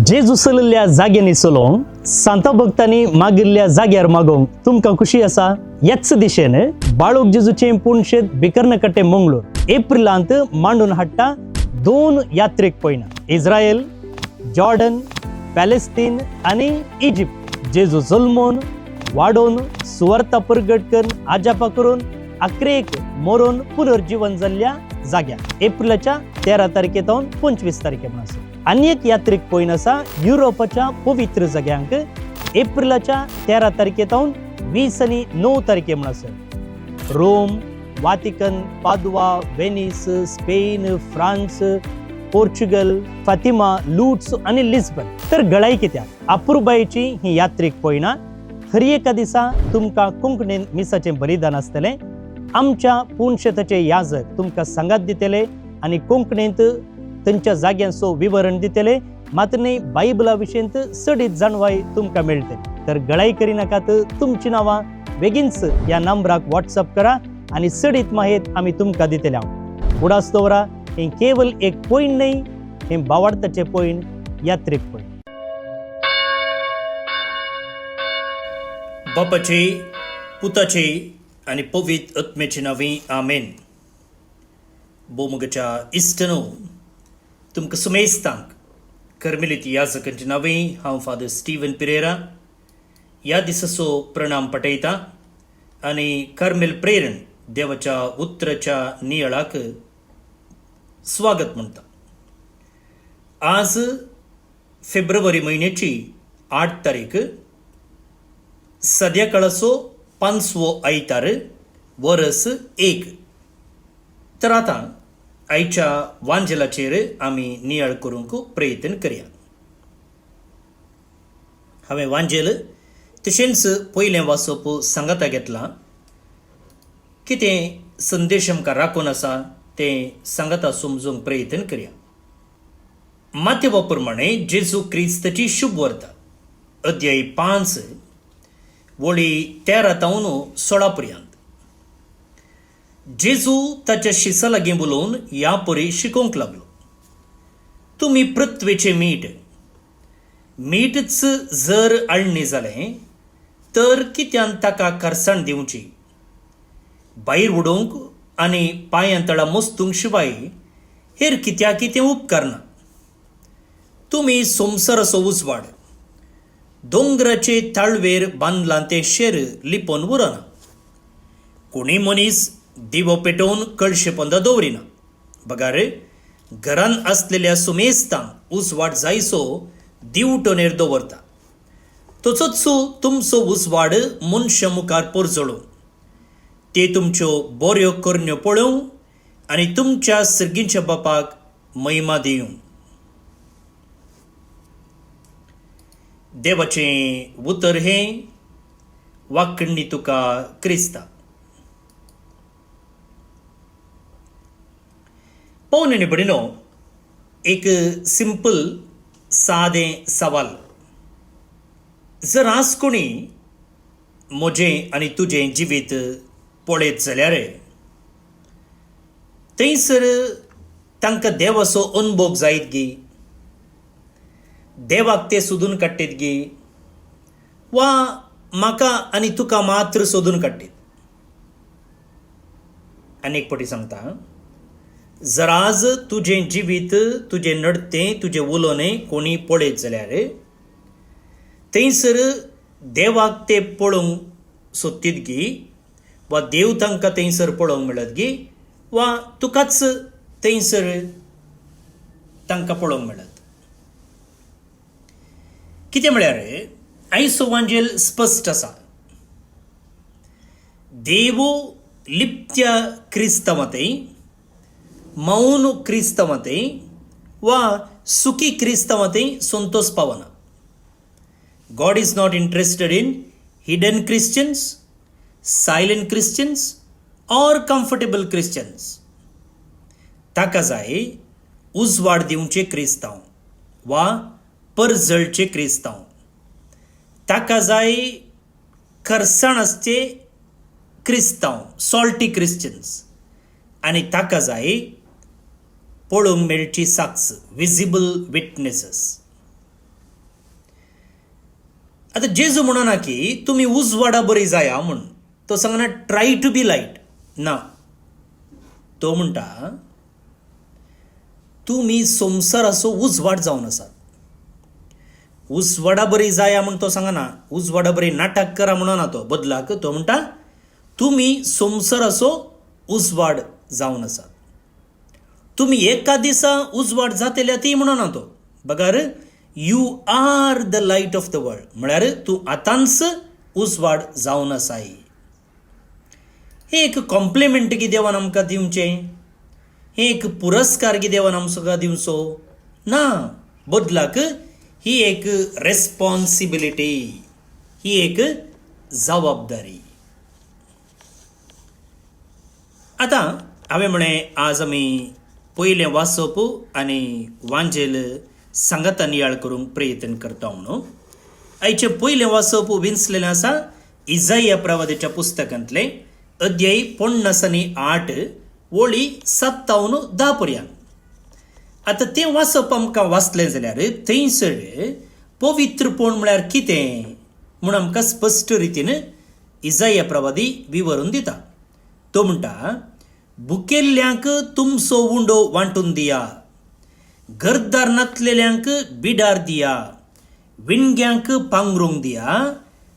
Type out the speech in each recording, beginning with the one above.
जेजू चलल्ल्या जाग्यांनी चलोवंक सांता भक्तांनी मागिल्ल्या जाग्यार मागोवंक तुमकां खुशी आसा? याच दिशेन बाळूक जेजूचें पुणशेत बिकर्णकट्टे मंगळूर एप्रिलांत मांडून हाडटा 2 यात्रेक पयना. इस्रायल, जॉर्डन, पॅलेस्तीन आनी इजिप्त. जेजू जल्मोन वाडोवन सुवार्ता प्रगट करून आजापा करून अकरेक मरून पुनर्जीवन जाल्ल्या जाग्यार एप्रिलाच्या 13 तारखेतावन 25 तारखे म्हणून. आनी एक यात्रेक पयन आसा युरोपाच्या पवित्र जाग्यांक एप्रिलाच्या 13 तारखेतावन 20 आनी 9 तारखे म्हणून. Rome, Vatican, Padua, Venice, Spain, France, Portugal, Fatima, लुट्स आनी लिस्बन. तर गळाई कित्याक अपुर्बायेची ही यात्रेक पयना. खरी एका दिसा तुमकां कोंकणीन मिसाचें बलिदान आसतलें. आमच्या पुणशेताचे याजक तुमकां सांगात दितले आनी कोंकणींत तांच्या जाग्यांचो विवरण दितले. मात्र न्ही बायबला विशयींत सडीत जाणवाय तुमकां मेळटली. तर गळाई करिनाकात तुमची नांवां बेगीनच ह्या नंबराक व्हॉट्सअप करा आनी सडीत माहेत आमी तुमकां दितले. उडास दवरा. हें केवल एक पॉयंट न्ही, हें भावार्थाचें पॉयंट, यात्रेक पॉयंट. बापाचे, पुताचे आनी पवित्र आत्म्याचे नांवी आमेन. बोमगच्या इश्टनो तुमकां सुमेस्तांक कर्मेलीत याजकांचे नांवे हांव फादर स्टीवन पिरेरा ह्या दिसाचो प्रणाम पटयता आनी कर्मेल प्रेरण देवाच्या उतराच्या नियाळाक स्वागत म्हणटा. आज फेब्रुवारी म्हयन्याची 8 तारीख, सद्याकाळाचो 5वो आयतार, वर्स 1. तर आतां आयच्या वांजेलाचेर आमी नियाळ करूंक प्रयत्न करया. हांवें वांजेल तशेंच पयलें वाचप सांगाता घेतलां. कितें संदेश आमकां राखून आसा तें सांगाता समजूंक प्रयत्न करया. माथेवा प्रमाणे जेजू क्रिस्ताची शुभ वार्ता, अध्याय 5, वळी 13 तावन 16 पर्यंत. जेजू ताच्या शिसा लागीं उलोवन ह्या परी शिकोवंक लागलो. तुमी पृथ्वेचें मीठ. मीठच जर आळणी जालें तर कित्यान ताका करसाण दिवची? भायर उडोवंक आनी पांयां तळा मोस्तूंक शिवाय हेर कित्याक तें उपकार ना. तुमी संवसाराचो उजवाड. दोंगराचे ताळवेर बांदलां तें शेर लिपोवन उरना. कोणी मनीस दिवो पेटोवन कळशे पोंदा दवरिना. बगार, घरान आसलेल्या सुमेस्तांक उजवाड जायसो दिवटोनेर दवरता. तसोच तुमचो उजवाड मनशा मुखार परजळो. ते तुमच्यो बऱ्यो करण्यो पळोवं आनी तुमच्या सर्गीच्या बापाक महिमा दिवं. देवाचें उतर हें वाकण्णी तुका क्रिस्ता. पळोवन निबडिनो एक सिंपल सादें सवाल. जर आज कोणी म्हजें आनी तुजें जिवीत पळयत जाल्यार थंयसर तांकां देवाचो अनुभव जायत गी, देवाक ते सोदून काडटीत गी, वा म्हाका आनी तुका मात्र सोदून काडटीत. आनी एक फावटी सांगता, जर आज तुजें जिवीत, तुजें नडतें, तुजें उलोवणें कोणी पळयत जाल्यार थंयसर देवाक ते पळोवंक सोदतीत गी, वा देव तांकां थंयसर पळोवंक मेळत गी, वा तुकाच थंयसर तांकां पळोवंक मेळत. कितें म्हळ्यार आयचो वांजेल स्पश्ट आसा. देवो लिप्त्या क्रिस्तमते, मौन क्रिस्तमते वा सुखी क्रिस्तमते संतोष पावना. God is not interested in hidden Christians, silent Christians or comfortable Christians. ताका जाय उजवाड दिवचे क्रिस्तांव वा परजळचे क्रिस्तांव. ताका जाय खरसाण आसचे क्रिस्तांव, सॉल्टी क्रिश्चियन्स. आनी ताका जाय पळोवंक मेळची साक्ष, विजिबल विटनेसेस. आता जेजू म्हणना की तुम्ही उजवाडा बरी जाया म्हण, तो सांगना ट्राय टू बी लाईट ना. तो म्हणटा तुम्ही संसाराचो उजवाड जावन आसात. उजवाडा बरी जाया म्हण तो सांगना, उजवाडा बरी नाटक करा म्हणना. तो बदलाक तो म्हणटा तुम्ही संसाराचो उजवाड जावन आसात. तुम्ही एका दिसा उजवाड जातल्या ती म्हणना. तो बघार you are the light of the world म्हळ्यार तूं आतांच उजवाड जावन आसाय. हे एक कॉम्प्लिमेंट की देवान आमकां दिवचें, हे एक पुरस्कार की देवान आमकां दिवचो ना. बदलाक ही एक रेस्पॉन्सिबिलिटी, ही एक जबाबदारी. आता हांवें म्हळें आज आमी पयलें वाचप आनी वांजेल सांगाता नियाळ करूंक प्रयत्न करता म्हणून. आयचें पयलें वाचप विंचलेलें आसा इजाया प्रवादीच्या पुस्तकांतलें अध्याय 58 वळी 7-10 पर्यंत. आतां तें वाचप आमकां वाचलें जाल्यार थंयसर पवित्रपण म्हळ्यार कितें म्हूण आमकां स्पश्ट रितीन इजाया प्रवादी विवरून दिता. तो म्हणटा भुकेल्ल्यांक तुमचो उंडो वांटून दिया, घरदार नासलेल्यांक बिडार दिया, विणग्यांक पांगरूंक दिया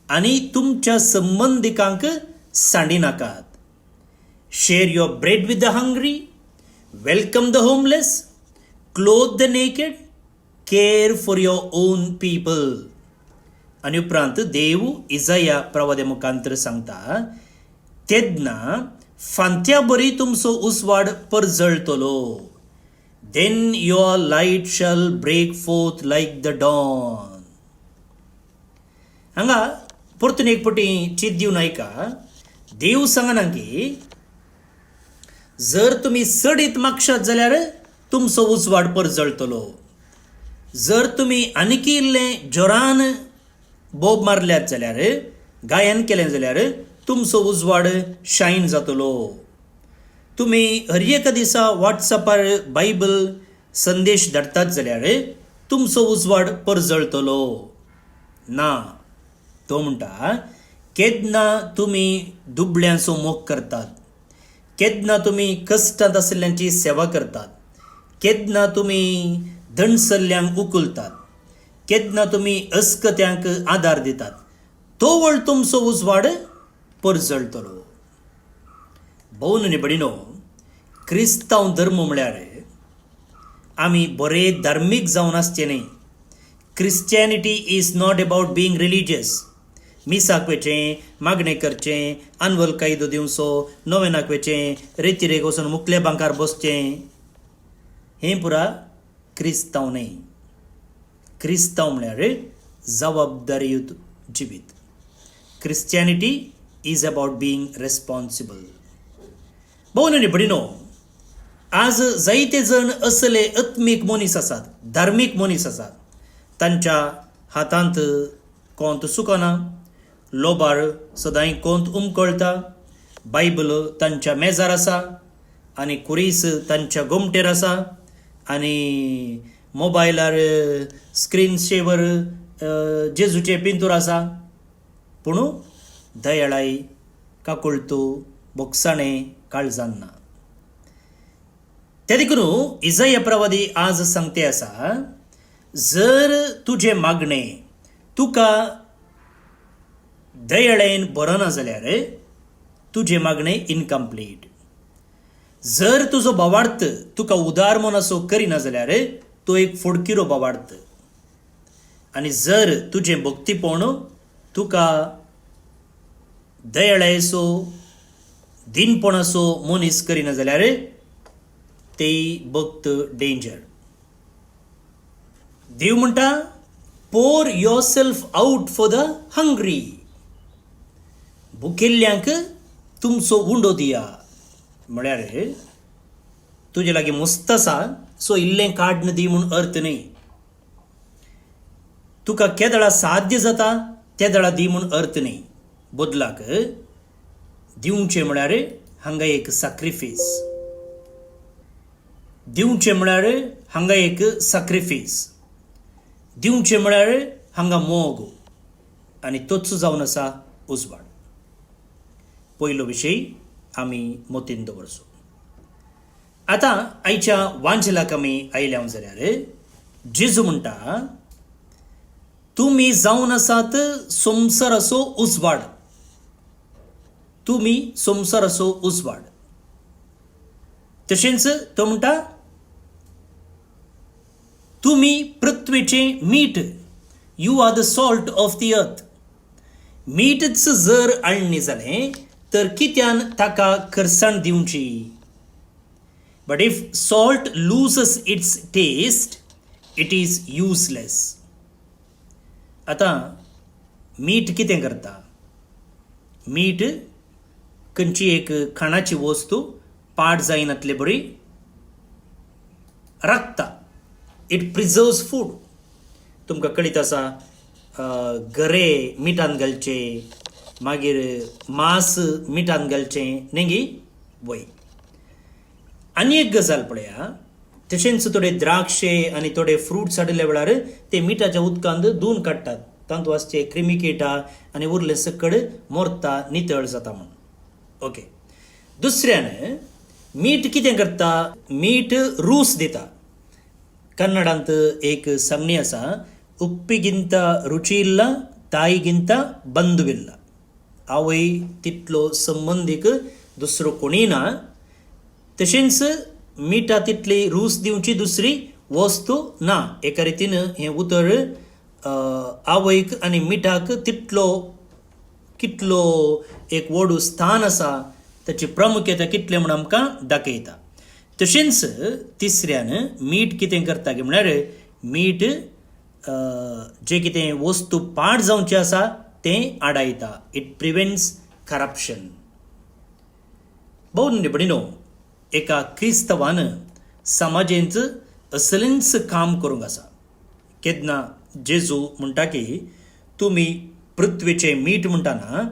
आनी तुमच्या संबंधिकांक सांडी नाकात. Share your bread with the hungry, welcome the homeless, cloth the naked, care for your on people. आनी उपरांत देव इजाया प्रवादे मुखांतर सांगता तेदना फांत्या बरी तुमचो उसवाड परजळतलो. Then your light shall break forth like the dawn. हांगा परतून एक पटी चित दिवन ऐका. देव सांगना की जर तुम्ही सडीत मागशात जाल्यार तुमचो उजवाड परजळतलो. जर तुम्ही आनीक इल्लें जोरान बोब मारल्यात जाल्यार, गायन केलें जाल्यार तुमचो उजवाड शायन जातलो. तुम्ही हर एक दिसा वॉट्सॅपार बायबल संदेश धाडटात जाल्यार तुमचो उजवाड परजळतलो ना. तो म्हणटा केदना तुम्ही दुबळ्यांचो मोग करतात, केदना तुम्ही कश्टांत आशिल्ल्यांची सेवा करतात, केदना तुम्ही धणसरल्यांक उखलतात, केदना तुम्ही अस्कत्यांक आदार दितात, तो वळ तुमचो उजवाड परजळतलो. भोवन निबडिनो, क्रिस्तांव धर्म म्हळ्यार आमी बरे धार्मीक जावन आसचे न्ही. Christianity is not about being religious. मिसाक वेचें, मागणें करचें, आनवल कायदो दिवचो, नोवेनाक वेचें, रेतीरेक वचून मुखल्या बांकार बसचें, हें पुरा क्रिस्तांव न्ही. क्रिस्तांव म्हळ्यार जबाबदारीयुत जिवीत. Christianity is about being responsible. भोवन निबडिनो, आज जायते जण असले आत्मीक मनीस आसात, धार्मीक मनीस आसात. तांच्या हातांत कोंत सुकना, लोबार सदांय कोंत उमकळटा, बायबल तांच्या मेजार आसा आनी कुरीस तांच्या गोमटेर आसा आनी मोबायलार स्क्रीन सेवर जेजूचे पिंतूर आसा. पूण दयाळाय, काकुळतो, बोगसाणें काळजान ना. ते देखून इजाया प्रवादी आज सांगते आसा, जर तुझे मागणें तुका दयाळेन बरना जाल्यार तुझे मागणें इनकम्प्लीट. जर तुजो भावार्थ तुका उदार मनाचो करिना जाल्यार तो एक फोडकिरो भावार्थ. आनी जर तुजें भक्तीपण तुका दयाळेचो, दिनपणाचो मनीस करिना जाल्यार तेय भक्त डेंजर. देव म्हणटा pour yourself out for the hungry. भुकेल्ल्यांक तुमचो उंडो दिया. म्हळ्यार तुजे लागीं मस्त आसा सो इल्लें काडन दी म्हूण अर्थ न्ही. तुका केदळा साध्य जाता तेदळा दी म्हूण अर्थ न्ही. बदलाक दिवचें म्हळ्यार हांगा एक सॅक्रिफीस. दिवचें म्हळ्यार हांगा एक सॅक्रिफीस. दिवचें म्हळ्यार हांगा मोग. आनी तोच जावन आसा उजवाड. पयलो विशय आमी मोतीन दवरचो. आतां आयच्या वांजलाक आमी आयल्या जाल्यार जेजू म्हणटा, तुमी जावन आसात संवसाराचो उजवाड. तुमी संवसाराचो उजवाड. तशेंच तो म्हणटा, तुमी पृथ्वीचें मीठ. You are the salt of the earth. मीठच जर आळणी जालें तर कित्यान ताका करसाण दिवची. But if salt loses its taste, it is useless. आतां मीठ कितें करता? मीठ खंयची एक खाणाची वस्तू पाड जायनातली बरी राखता. It preserves food. तुमकां कळीत आसा, गरे मिठान घालचे, मागीर मांस मिठान घालचें, नेगी वय. आनी एक गजाल पळया, तशेंच थोडे द्राक्षे आनी थोडे फ्रुट्स हाडिल्ल्या वेळार ते मिठाच्या उदकांत धुवन काडटात. तांत वाजचे क्रिमिकेटा आनी उरले सकड मोरता, नितळ जाता म्हणून. ओके. दुसऱ्यान मीठ कितें करता? मीठ रूस दिता. कन्नडांत एक सांगणी आसा, उप्पिगिंत रुची इल्ला, ताईगिंत बंधुविल्ला. आवय तितलो संबंदीक दुसरो कोणी ना. तशेंच मिठा तितली रूस दिवची दुसरी वस्तू ना. एका रितीन हें उतर आवयक आनी मिठाक तितलो कितलो एक व्हड स्थान आसा, ताची प्रामुख्यता कितले म्हूण आमकां दाखयता. तशेंच तिसऱ्यान मीठ कितें करता गे म्हळ्यार, मीठ जे कितें वस्तू पाड जावचे आसा तें आडायता. It prevents corruption. भोव निबडीनो, एका क्रिस्तवान समाजेंच असलेंच काम करूंक आसा. केन्ना जेजू म्हणटा की तुमी पृथ्वीचें मीठ म्हणटाना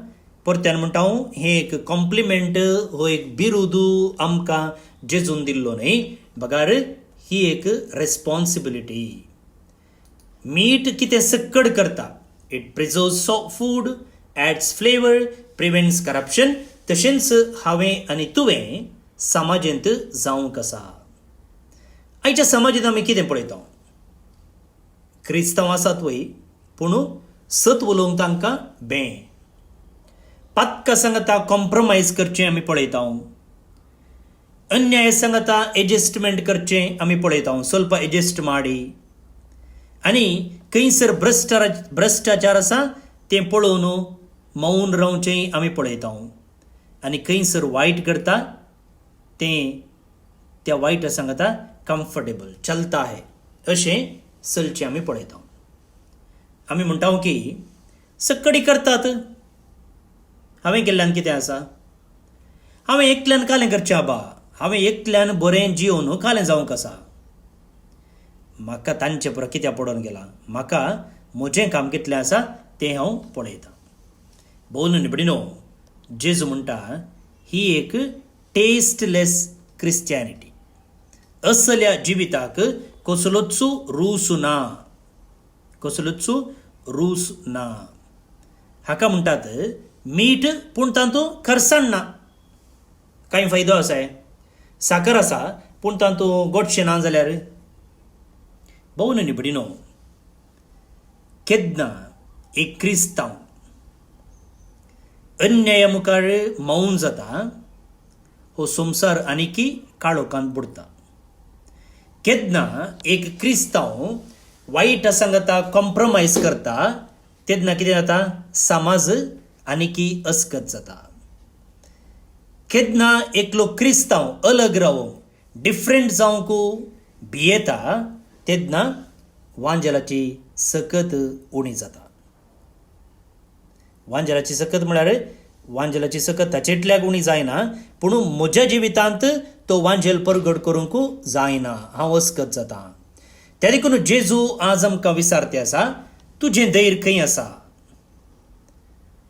परत्यान म्हणटा हांव हें एक कॉम्प्लिमेंट, हो एक बिरूद आमकां जेजून दिल्लो न्हय. बगार ही एक रेस्पॉन्सिबिलिटी. मीठ कितें सक्कड करता? It preserves food, ads flavour, prevents corruption. तशेंच हांवें आनी तुवें समाजेंत जावंक आसा. आयच्या समाजींत आमी कितें पळयता? क्रिस्तांव आसात वय, पूण सत उलोवंक तांकां बें. पातका सांगता कॉम्प्रमायज करचें आमी पळयता. अन्याय सांगता एडजस्टमेंट करचें आमी पळयता. ಸ್ವಲ್ಪ एडजस्ट ಮಾಡಿ. आनी खंयसर भ्रश्टाचार आसा तें पळोवन मौन रावचें आमी पळयता. आनी खंयसर वायट करता तें त्या वायटा सांगता कम्फर्टेबल, चलता है, अशें चलचें आमी पळयता. आमी म्हणटा की सक्कडी करतात. हांवें केल्ल्यान कितें आसा? हांवें एकल्यान कालें करचें आबा. हांवें एकल्यान बरें जिवन कालें जावंक आसा. म्हाका तांचे परस कित्याक पडोन गेला? म्हाका म्हजें काम कितलें आसा तें हांव पळयतां. भोव निबडीनो, जेजू म्हणटा ही एक टेस्टलेस क्रिस्टियनिटी. असल्या जिविताक कसलोच रूस ना. कसलोच रूस ना. हाका म्हणटात मीठ, पूण तातूंत खरसाण ना. कांय फायदो आसा? साकर आसा पूण तातूंत गोडशें ना जाल्यार? भोव निबडीनो, केन्ना एक क्रिस्तांव अन्याया मुखार मौन जाता, हो संवसार आनीकी काळोखांत बुडता. केन्ना एक क्रिस्तांव वायट सांगता कॉम्प्रमायज करता, तेन्ना कितें जाता? समाज आनीकी अस्कत जाता. केन्ना एकलो क्रिस्तांव अलग रावंक, डिफरंट जावंक भियेता, तेन्ना वांजेलाची सकत उणी जाता. वांजेलाची सकत म्हळ्यार वांजेलाची सकत ताचेटल्याक उणी जायना, पूण म्हज्या जिवितांत तो वांजेल परगट करूंक जायना. हांव अस्कत जाता. त्या देखून जेजू आज आमकां विचारते आसा, तुजें धैर्य खंय आसा?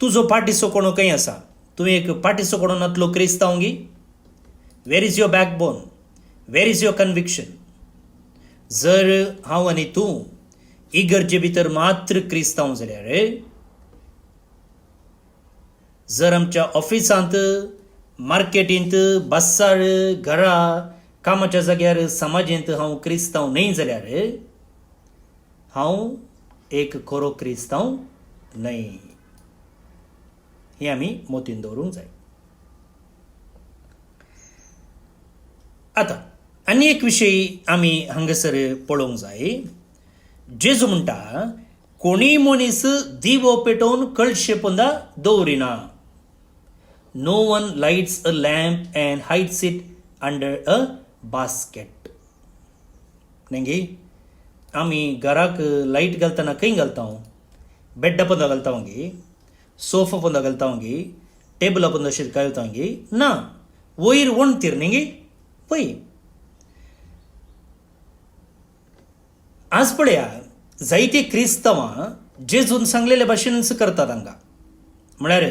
तुजो पाठीसो खंय आसा? तूं एक पाठीसो नातलो क्रिस्तांवगी? Where is your backbone? Where is your conviction? जर हांव आनी तूं इगर्जे भितर मात्र क्रिस्तांव जाल्यार जर आमच्या ऑफिसांत मार्केटींत बस्सार घरा कामाच्या जाग्यार समाजींत हांव क्रिस्तांव न्ही जाल्यार हांव एक खरो क्रिस्तांव न्हय हें आमी मोतीन दवरूंक जाय. आतां आनी एक विशय आमी हांगासर पळोवंक जाय. जेजू म्हणटा कोणीय मनीस दिवो पेटोवन कळशे पोंदा दवरिना. No one lights a lamp and hides it under a basket. नेंगे आमी घराक लायट घालतना खंय घालता? बेड्डा पोंदा घालता गे, सोफा पोंदा घालता गे, टेबला पोंदा अशें घालता गे ना, वयर वणतीर न्ही पळय. आज पळया जायते क्रिस्तांवां जेजून सांगलेल्या भाशेनच करतात हांगा. म्हळ्यार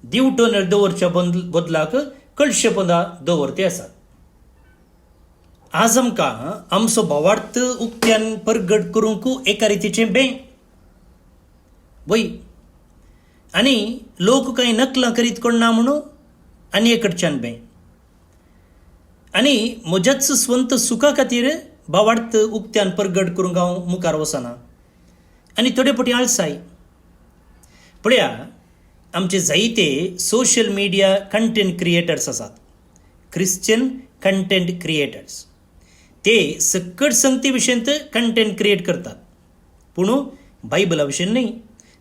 दिवटो दवरच्या बदलाक कळशे पोंदा दवरते आसात. आज आमकां आमचो भावार्थ उक्त्यान परगट करूंक एका रितीचें बें वय. आनी लोक कांय नकलां करीत कोण ना म्हणून आनी एक कडच्यान बें. आनी म्हज्याच स्वंत सुखा खातीर भावार्थ उक्त्यान परगट करूंक हांव मुखार वचना. आनी थोडे फावटी आळसाय. पळया आमचे जायते सोशल मिडिया कंटेंट क्रिएटर्स आसात. क्रिश्चन कंटेंट क्रिएटर्स ते सकट संगती विशयंत कंटेंट क्रिएट करतात. पूण बायबला विशयन न्ही,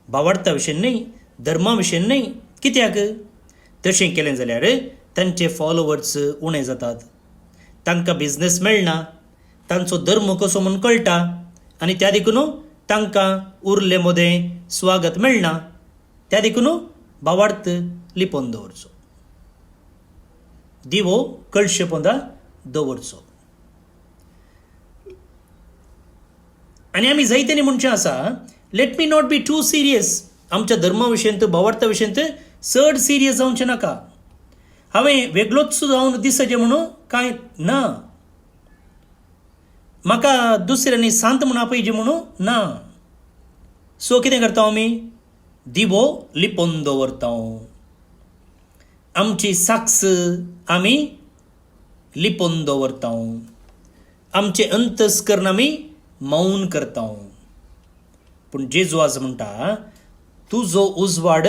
भावार्था विशयन न्ही, धर्मा विशयन न्ही. कित्याक? तशें केलें जाल्यार तांचे फॉलोवर्स उणे जातात, तांकां बिझनेस मेळना, तांचो धर्म कसो म्हूण कळटा आनी त्या देखून तांकां उरले मोदें स्वागत मेळना. त्या देखून भावार्थ लिपोवन दवरचो, दिवो कळशे पोंदा दवरचो. आनी आमी जायतेनी म्हणचें आसा let me not be too serious. आमच्या धर्मा विशयंत भावार्था विशयंत चड सिरियस जावचें नाका. हांवें वेगळोच जावन दिसचें म्हणून कांय ना. म्हाका दुसऱ्यांनी सांत म्हणून आपयचें म्हणून ना. सो कितें करता आमी? दिवो लिपोवन दवरता. आमची साक्स आमी लिपोवन दवरता. आमचे अंतस्करण आमी मौन करता. पूण जेजू आज म्हणटा तुजो उजवाड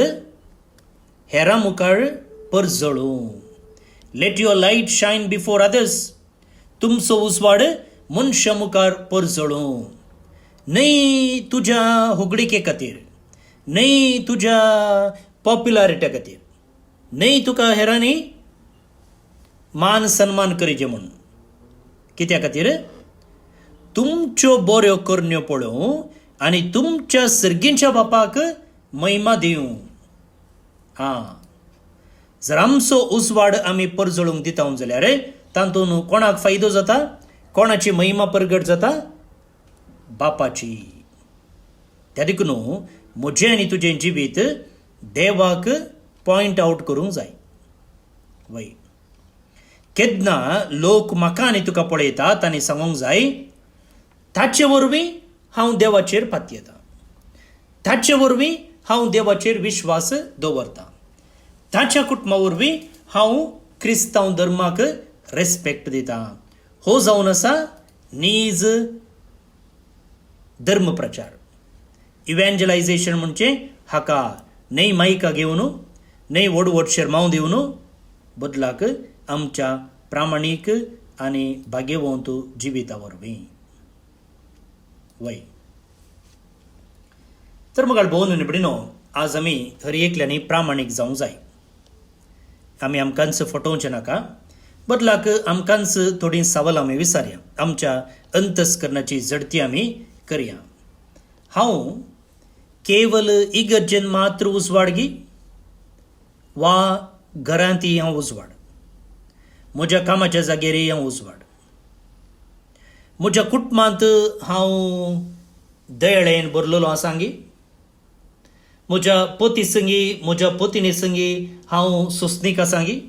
हेरां मुखार परजळूं. Let your light shine before others. तुमचो उजवाड मनशा मुखार परजळूं. न्हय तुज्या होगडिके खातीर, न्हय तुज्या पॉप्युलॅरिटी खातीर, न्हय तुका हेरांनी मान सन्मान करीचे म्हणून. कित्या खातीर? तुमच्यो बऱ्यो करण्यो पळोवं आनी तुमच्या सर्गींच्या बापाक महिमा दिवं. जर आमचो उजवाड आमी परजळूंक दिता जाल्यार तातूंत कोणाक फायदो जाता? कोणाची महिमा परगट जाता? बापाची. त्या देखून म्हजें आनी तुजें जिवीत देवाक पॉयंट आउट करूंक जाय. वय केन्ना लोक म्हाका आनी तुका पळयतात आनी सांगूंक जाय ताचे वरवीं हांव देवाचेर पातयेतां, ताचे वरवीं हांव देवाचेर विश्वास दवरतां, ताच्या कुटुंबा वरवीं हांव क्रिस्तांव धर्माक रेस्पेक्ट दितां. हो जावन आसा नीज धर्म प्रचार. इव्हँजलायझेशन म्हणजे हाका न्हय मायका घेवन, न्हय व्हड व्हड शर्माव दिवन, बदलाक आमच्या प्रामाणीक आनी भाग्यवंत जिविता वरवीं. वय तर मग भोवन निबडिनो आज आमी हर एकल्यांनी प्रामाणीक जावंक जाय. आमी आमकांच फटोवचें नाका, बदलाक आमकांच थोडीं सवाल आमी विचारया, आमच्या अंतस्करणाची झडती आमी करया. हांव केवल इगर्जेन मात्र उजवाड गी वा घरांतय हांव उजवाड, म्हज्या कामाच्या जाग्यारय हांव उजवाड, म्हज्या कुटुंबांत हांव दयेळेन भरलेलो आसां गी, म्हज्या पती संगी म्हज्या पत्नी संगी हांव सोंसणीक आसां गी,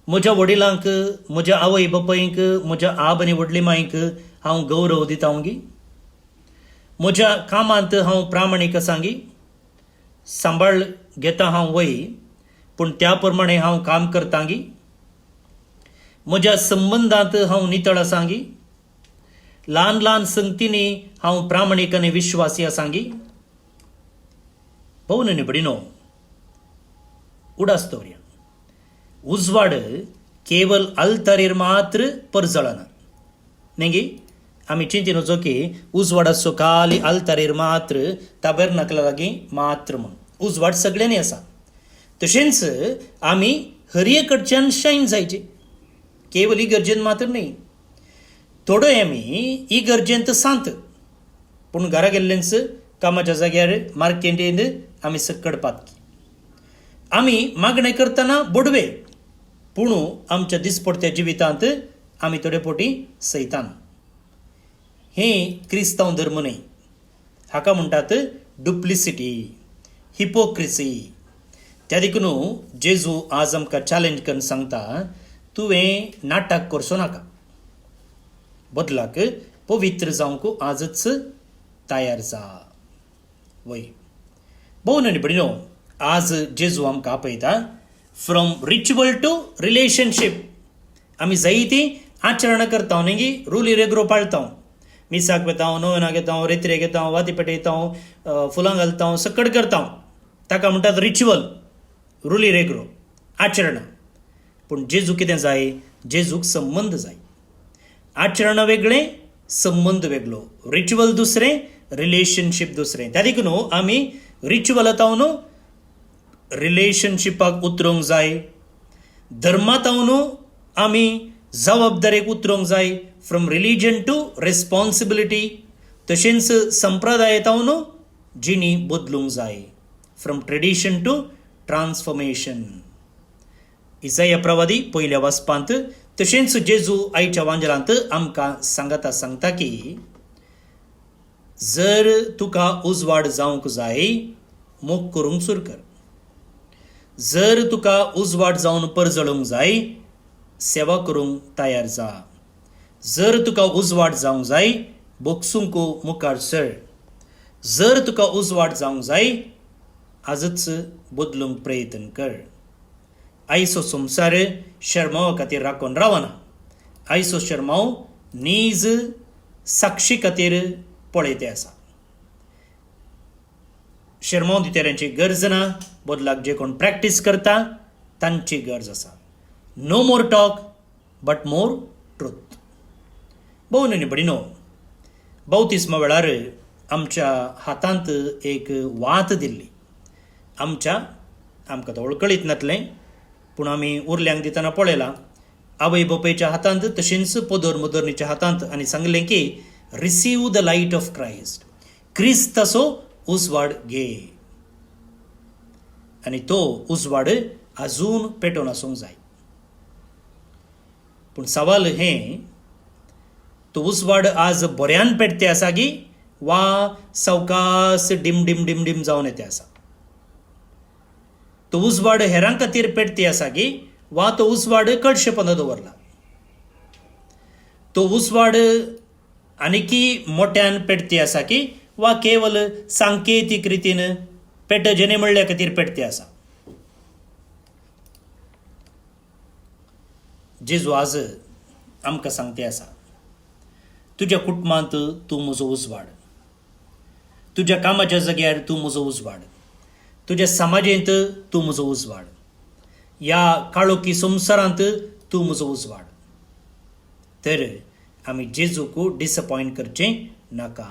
म्हज्या वडिलांक म्हज्या आवय बापायक म्हज्या आब आनी व्हडली मांयक हांव गौरव दितां गी, म्हज्या कामांत हांव प्रामाणीक आसां गी, सांबाळ घेता हांव वय, पूण त्या प्रमाणे हांव काम करतांगी. म्हज्या संबंदांत हांव नितळ आसांगी. ल्हान ल्हान संगतींनी हांव प्रामाणीक आनी विश्वासी आसांगी. पळोवन निबडिनो उडास्तोऱ्या उजवाड केवल अल्तारेर मात्र परजळना. नेंगी आमी चिंतीन वचो की उजवाड आसो खाली अल्तारेर मात्र, ताबेर्नाकला लागीं मात्र म्हूण. उजवाड सगळ्यांनी आसा. तशेंच आमी हर एक कडच्यान शायन जायचे, केवल इगर्जेन मात्र न्ही. थोडोय आमी इगर्जेंत सांत, पूण घरा गेल्लेंच कामाच्या जाग्यार मार्केटेंत आमी सक्कड पातकी. आमी मागणें करतना बोडवे, पूण आमच्या दिसपडत्या जिवितांत आमी थोडे पोटी सैतान. हें क्रिस्तांव धर्म न्ही. हाका म्हणटात डुप्लिसिटी, हिपोक्रिसी. त्या देखून जेजू आज आमकां चॅलेंज करून सांगता, तुवें नाटक करचो नाका. बदलाक पवित्र जावंक आजच तयार जा. वय भोव निबडिनो, आज जेजू आमकां आपयता फ्रॉम रिच्युअल टू रिलेशनशीप. आमी जायती आचरणां करता न्ही, रुली रेग्रो पाळता. मिसाक वेता, नोवेना घेता, रेत्रे घेता, वाती पेटयता, फुलां घालता, सकड करता. ताका म्हणटात रिच्युअल, रुली रेग्रो, आचरणां. पूण जेजू कितें जाय? जेजूक संबंद जाय. आचरणां वेगळें, संबंद वेगळो. रिच्युअल दुसरें, रिलेशनशीप दुसरें. त्या देखून आमी रिच्युअलांत रिलेशनशिपाक उतरूंक जाय. धर्मांत आमी जबाबदारेक उतरूंक जाय. From religion to responsibility. तशेंच संप्रदायात जिणी बदलूंक जाय. From tradition to transformation. Isaiah प्रवादी पयल्या वाचपांत. तशेंच जेजू आयच्या वांजलांत आमकां सांगता की जर तुका उजवाड जावंक जाय, मोग करूंक सुरू कर. जर तुका उजवाड जावन परजळूंक जाय, सेवा करूंक तयार जा. जर तुका उजवाड जावंक जाय, बोगसूंक मुखार सर. जर तुका उजवाड जावंक जाय, आजच बदलूंक प्रयत्न कर. आयचो संवसार शर्मावा खातीर राखून रावना. आयचो शर्माव नीज साक्षी खातीर पळयते आसा. शर्माव दितेऱ्यांची गरज ना, बदलाक जे कोण प्रॅक्टीस करता तांची गरज आसा. No more talk but more truth. भोव निबडिनो, बावतिस्मा वेळार आमच्या हातांत एक वात दिल्ली. आमकां तो वळखळीत नातलें, पूण आमी उरल्यांक दितना पळयलां. आवय बापायच्या हातांत, तशेंच पोदर मोदरणीच्या हातांत, आनी सांगलें की receive the light of Christ. क्रिस्ताचो उजवाड घे. आनी तो उजवाड अजून पेटोवन आसूंक जाय. पूण सवाल हें, तो उजवाड आज बऱ्यान पेटते आसा गी वा सावकास डिम डिम डिम डिम जावन येते आसा? तो उजवाड हेरां खातीर पेटते आसा गी वा तो उजवाड कळशेपणां दवरला? तो उजवाड आनीकी मोठ्यान पेटते आसा की वा केवल सांकेतीक रितीन पेटजेने म्हणल्या खातीर पेटते आसा? जेजू आज आमकां सांगते आसा, तुज्या कुटुंबांत तूं म्हजो उजवाड. तुज्या कामाच्या जाग्यार तूं म्हजो उजवाड. तुज्या समाजेंत तूं म्हजो उजवाड. ह्या काळोखी संवसारांत तूं म्हजो उजवाड. तर आमी जेजूक डिसअपॉयंट करचें नाका.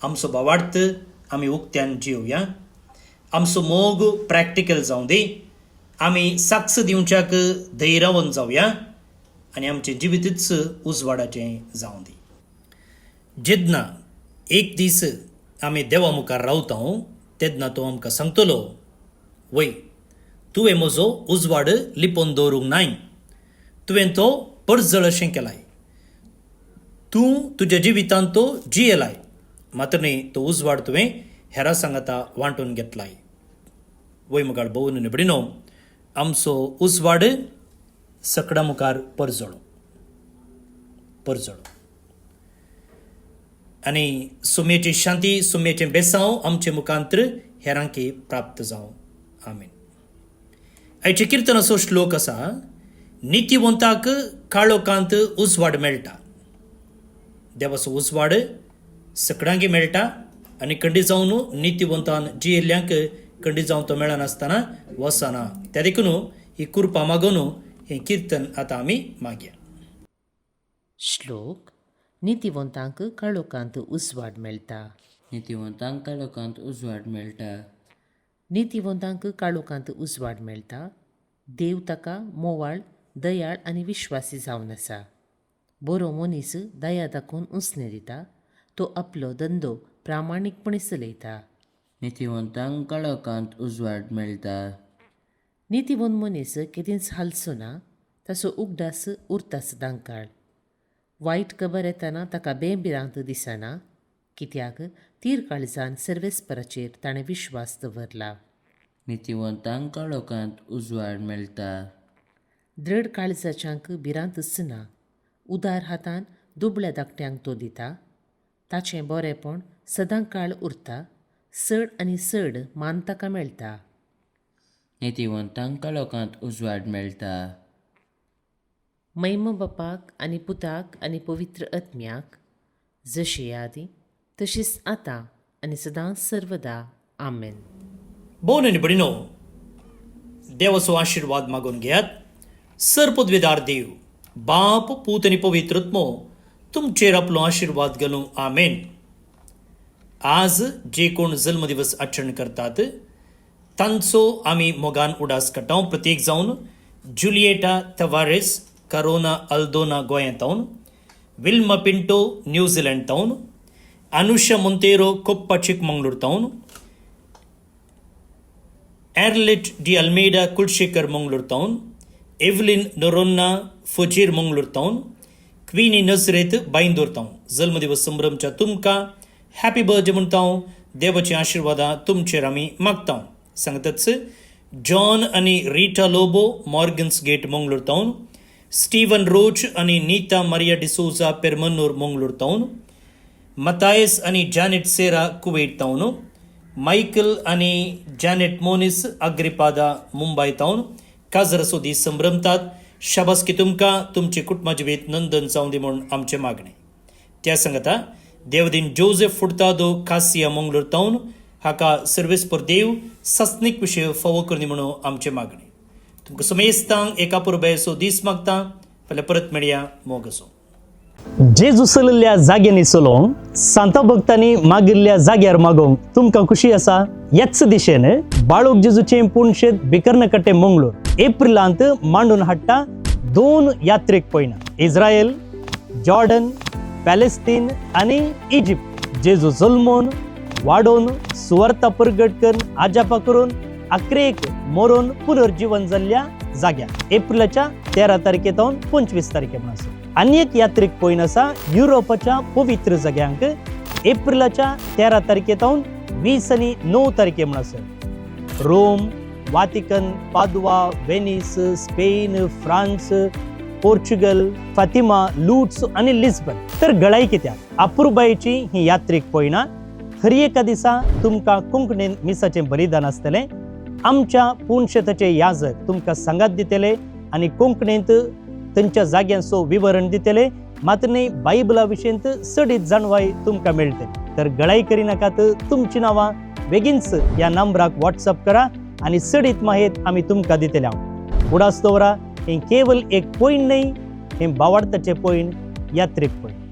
आमचो भावार्थ आमी उक्त्यान जिवया. आमचो मोग प्रॅक्टिकल जावं दी. आमी साक्ष दिवच्याक धैर्यवन जावया आनी आमचें जिवितच उजवाडाचें जावं दी. जेन्ना एक दीस आमी देवा मुखार रावता तेन्ना तो आमकां सांगतलो, वय तुवें म्हजो उजवाड लिपोवन दवरूंक नाय. तुवें तो परजळ अशें केलाय. तूं तुज्या जिवितांत तो जियेलाय. मात्र न्ही, तो उजवाड तुवें हेरां सांगाता वांटून घेतलाय. वय मुखार भोवन निबडिनो, आमचो उजवाड सकडा मुखार परजळो. आनी सुमयेची शांती, सुमयेचें बेसांव आमचे मुखांत्र हेरांकी प्राप्त जावं. आमेन. आयचे कीर्तन असो श्लोक आसा, नितीवंताक काळोखांत उजवाड मेळटा. देवाचो उजवाड सगळ्यांक मेळटा आनी खंडी जावन नितीवंतान जियेल्ल्यांक खंडी जावन तो मेळनासतना वसना. त्या देखून ही कृपा मागून हें कीर्तन आतां आमी मागया. श्लोक. नितीवंतांक काळोखांत उजवाड मेळटा. नितीवंतांक काळोखांत उजवाड मेळटा. नितीवंतांक काळोखांत उजवाड मेळटा. देव ताका मोवाळ, दयाळ आनी विश्वासी जावन आसा. बरो मनीस दया दाखोवन उसने दिता. तो आपलो धंदो प्रामाणीकपणी चलयता. नितीवंतांक काळोखांत उजवाड मेळटा. नितीवंत मनीस केदींच हालचो ना. ताचो उगडास उरता सदां काळ. वायट खबर येतना ताका बेभिरांत दिसना. कित्याक तीर काळजान सर्वेस्पराचेर ताणें विश्वास दवरला. नितीवंतांक काळोखांत उजवाड मेळटा. दृढ काळजाच्यांक भिरांत आसना. उदार हातान दुबळ्या धाकट्यांक तो दिता. ताचें बरेपण सदां काळ उरता. चड आनी चड मान ताका मेळटा. नितीवंतांक काळोखांत उजवाड मेळटा. मैम बापाक आनी पुताक आनी पवित्र आत्म्याक, जशी आदी तशीच आतां आनी सदां सर्वदा. आमेन. भोवन आनी भयणीनो, देवाचो आशिर्वाद मागून घेयात. सर्पद्वेदार देव, बाप, पूत आनी पवित्र आत्मो तुमचेर आपलो आशिर्वाद घालूं. आमेन. आज जे कोण जल्मदिवस आचरण करतात तांचो आमी मोगान उडास काडटाव. प्रत्येक जावन जुलिएटा तवारेस, करोना अल्दोना गोंयांतावन, विल्मा पिंटो न्यूझिलंड तावन, अनुषा मोंतेरो कोप्पा चिकमंगळूर तावन, एर्लेट डी अल्मेडा कुलशेखर मंगळूर तावन, एव्हलिन नोरोन्ना फुजीर मंगळूर तावन, क्वीनी नजरेत बायंदूर तावन जल्मदिवस संभ्रमच्या तुमकां हॅपी बर्थडे म्हणटाव. देवाची आशिर्वादां तुमचेर आमी मागताव. सांगताच जॉन आनी रिटा लोबो मॉर्गन्स गेट मंगळूर तावन, स्टीवन रोच आनी नीता मारिया डिसोजा पेरमन्नूर मंगळूर तावन, मतायस आनी जॅनेट सेरा कुवेट तावन, मायकल आनी जॅनेट मोनिस अग्रिपादा मुंबय तावन काजर असो दीस संभ्रमतात. शाबासकी तुमकां तुमचे कुटुंबा जिवेत नंदन जावं दी म्हूण आमचें मागणें. त्या सांगता देवदीन जोसेफ फुडतादो कासिया मंगळूर तावन हाका सर्वेस्पर देव सस्नीक विशय फावो करनी म्हणून आमचें मागणें. तुमकां समेस्तांक एका पुरबेचो दीस मागता. फाल्यां परत मेळया. मोग असो. जेजू चलल्ल्या जाग्यांनी चलोवंक, सांता भक्तांनी मागिल्ल्या जाग्यार मागोवंक तुमकां खुशी आसा? ह्याच दिशेन बाळूक जेजूचें पुणशेत बिकर्णकट्टे मंगळूर एप्रिलांत मांडून हाडटा 2 यात्रेक पयना. इस्रायल, जॉर्डन, पॅलेस्तीन आनी इजिप्त. जेजू जल्मोन, वाडोवन, सुवार्ता प्रगट करून, आजापा करून, अक्रेक मरून पुनर्जीवन जाल्ल्या जाग्यार एप्रिलाच्या 13 तारखेतावन 25 तारखे म्हणून. आनी एक यात्रेक पयन आसा युरोपाच्या पवित्र जाग्यांक एप्रिलाच्या 13 तारखेतावन 20 आनी 9 तारखे म्हणून. Rome, Vatican, Padua, Venice, Spain, France, Portugal, Fatima, लुट्स आनी लिस्बन. तर गळाई कित्याक अपुर्बायेची ही यात्रेक पयना. खरी एका दिसा तुमकां कोंकणीन मिसाचें बलिदान आसतलें. आमच्या पुणशेताचे याजक तुमकां सांगात दितले आनी कोंकणींत तांच्या जाग्यांचो विवरण दितले. मात्र न्ही बायबला विशयींत सडीत जाणवाय तुमकां मेळटली. तर गळाई करिनाकात तुमची नांवां बेगीनच ह्या नंबराक व्हॉट्सअप करा आनी सडीत माहेत आमी तुमकां दितले. उडास दवरा. हें केवल एक पॉयंट न्ही, हें भावार्थाचें पॉयंट, यात्रेक पॉयंट.